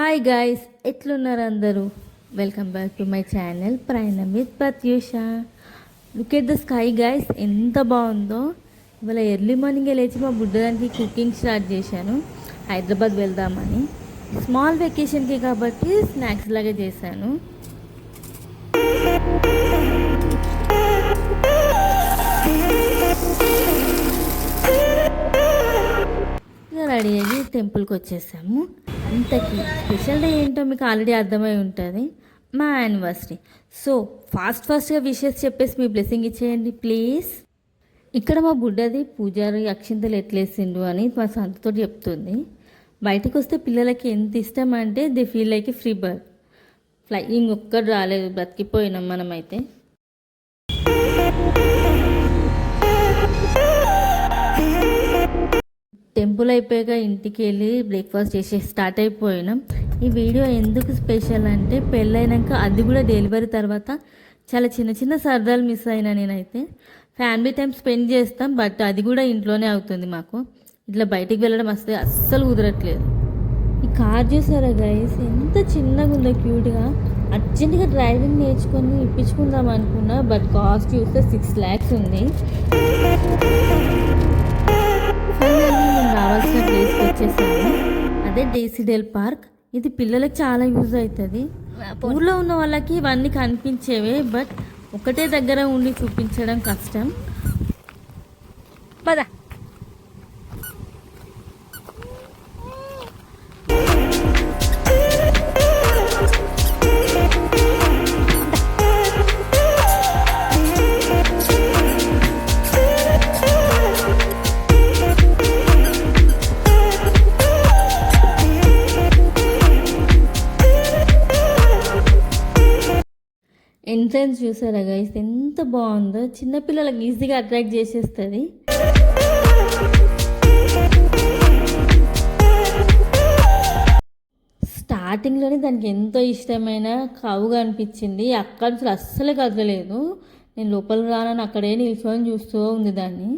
Hi guys, ఎట్లున్నారు అందరూ? Welcome back to my channel Prayanam with Pratyusha. Look at the sky guys, ఎంత బాగుందో. ఇవాళ ఎర్లీ మార్నింగే లేచి మా బుడ్డదానికి కుకింగ్ స్టార్ట్ చేశాను. హైదరాబాద్ వెళ్దామని, స్మాల్ వెకేషన్కి కాబట్టి స్నాక్స్ లాగా చేశాను. రెడీ అయ్యి టెంపుల్కి వచ్చేసాము. ఇంతకీ స్పెషల్ డే ఏంటో మీకు ఆల్రెడీ అర్థమై ఉంటుంది, మా యానివర్సరీ. సో ఫాస్ట్గా విషెస్ చెప్పేసి మీ బ్లెస్సింగ్ ఇచ్చేయండి ప్లీజ్. ఇక్కడ మా బుడ్డది పూజారి అక్షింతలు ఎట్లేసిండు అని మా సంతతో చెప్తుంది. బయటకు వస్తే పిల్లలకి ఎంత ఇష్టం అంటే they feel like free bird. Flying ఒక్కడు రాలేదు, బ్రతికిపోయినాం మనమైతే. టెంపుల్ అయిపోయాక ఇంటికి వెళ్ళి బ్రేక్ఫాస్ట్ చేసి స్టార్ట్ అయిపోయినాం. ఈ వీడియో ఎందుకు స్పెషల్ అంటే పెళ్ళైనాక, అది కూడా డెలివరీ తర్వాత చాలా చిన్న చిన్న సరదాలు మిస్ అయినా. నేనైతే ఫ్యామిలీ టైం స్పెండ్ చేస్తాం, బట్ అది కూడా ఇంట్లోనే అవుతుంది మాకు. ఇట్లా బయటికి వెళ్ళడం వస్తే అస్సలు కుదరట్లేదు. ఈ కార్ చూసారా గైస్, ఎంత చిన్నగా ఉందో క్యూట్గా. అర్జెంటుగా డ్రైవింగ్ నేర్చుకొని ఇప్పించుకుందాం అనుకున్నా, బట్ కాస్ట్ చూస్తే 6 lakhs ఉంది. నేను రావాల్సిన ప్లేస్కి వచ్చేసాను, అదే డేసిడేల్ పార్క్. ఇది పిల్లలకి చాలా యూజ్ అవుతుంది. ఊర్లో ఉన్న వాళ్ళకి ఇవన్నీ కనిపించేవే, బట్ ఒకటే దగ్గర ఉండి చూపించడం కష్టం. పద. ఎంట్రన్స్ చూసారా గైస్, ఎంత బాగుందో. చిన్నపిల్లలకు ఈజీగా అట్రాక్ట్ చేసేస్తుంది. స్టార్టింగ్లోనే దానికి ఎంతో ఇష్టమైన కావుగా అనిపించింది. అక్కడి నుంచి అస్సలే కదలలేదు. నేను లోపల రానని అక్కడే నిల్చొని చూస్తూ ఉంది దాన్ని.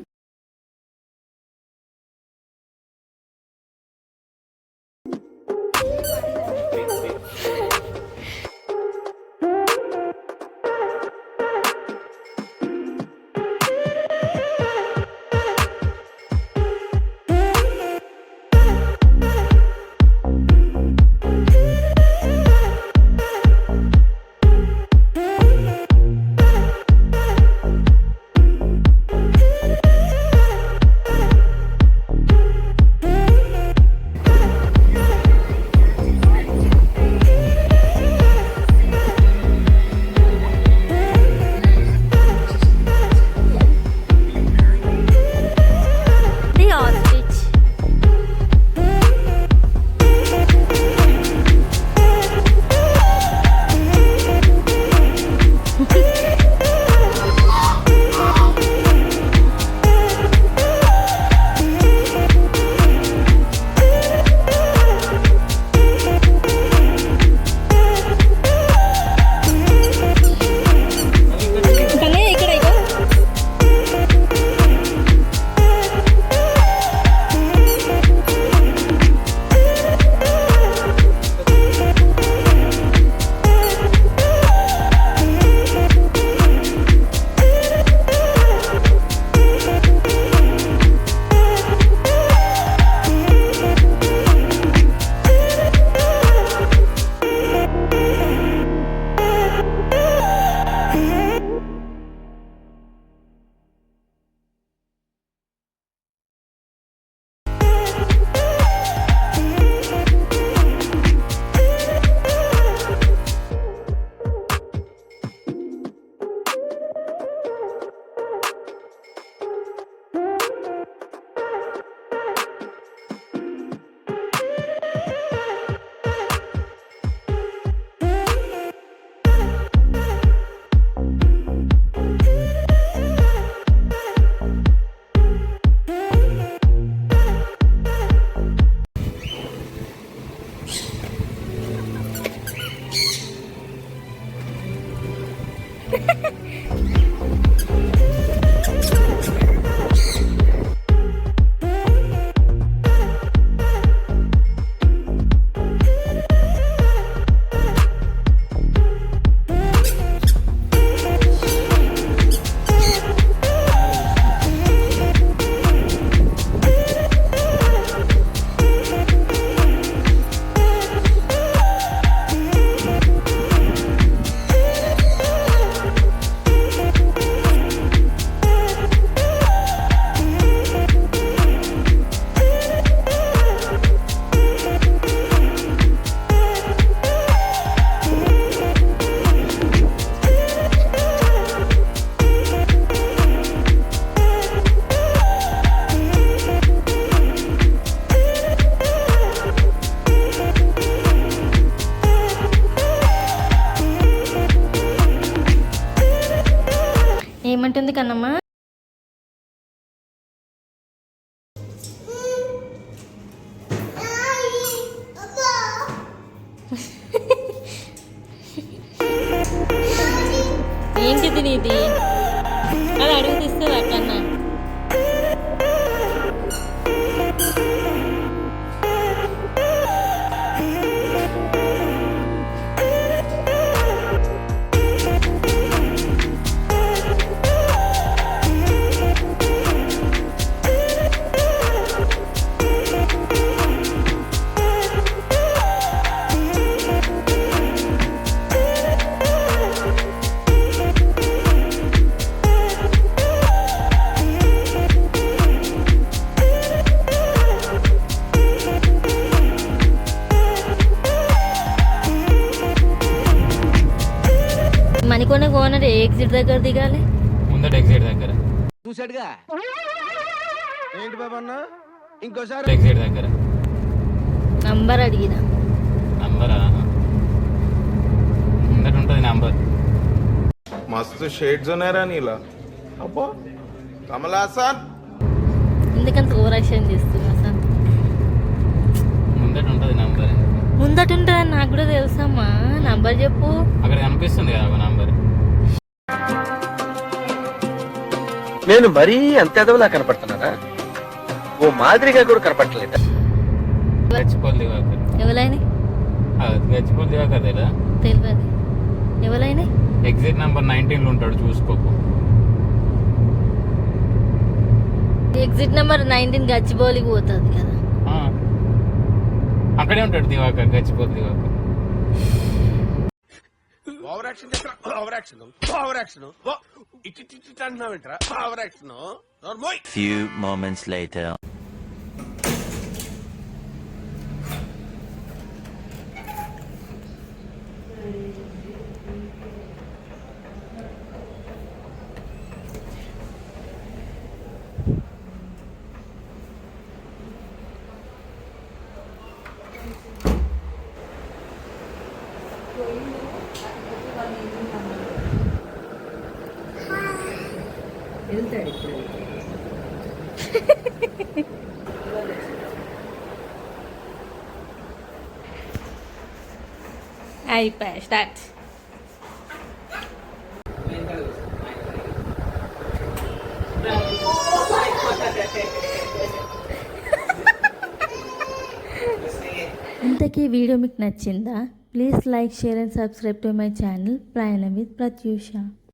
ఏమంటుంది కన్నమ్మ? ఏంటిది నీది? అది అడుగు తీస్తుంది అక్కన్న. మణికొండ ఓనర్ ఏ ఎగ్జిట్ దగ్గర దిగాలి? ముందట ఎగ్జిట్ దగ్గర. చూసాడుగా ఏంటి బాబన్న ఇంకోసారి ఎగ్జిట్ దగ్గర. నంబర్ అడిగిన. నంబరా? ముందట ఉంటుంది నంబర్. मस्त शेड्स ఉన్నాయరా నీలా. అబ్బా కమల్ హాసన్ ఎందుకంత ఓవర్ యాక్షన్ చేస్తున్నా సార్? ముందట ఉంటుంది నంబర్. ముందట ఉంటుందని నాకు కూడా తెలుసమ్మా. నంబర్ చెప్పు. అక్కడ కనిపిస్తుంది కదా ఒక నంబర్. నేను మరీ అంత ఎదవలా కనపడుతున్నానా? ఓ మాదిరిగా కూడా కనపడలేదు. గచ్చిపోల్ దివాకర్. ఎవరైనా గచ్చిపోల్ దివాకర్ కదా? తెలియదు. ఎవరైనా ఎగ్జిట్ నంబర్ 19 లో ఉంటాడు, చూసుకోకు. ఎగ్జిట్ నెంబర్ 19 గచ్చిబౌలికి పోతుంది కదా. అక్కడే ఉంటాడు Divakar, Gachipol Divakar. Over action over action over action ఇట్ అంటున్నావేంట్రా? Over action. Few moments later. అయిపోయా స్టార్ట్. ఇంతకీ వీడియో మీకు నచ్చిందా? Please like, share and subscribe to my channel Prayanam with Pratyusha.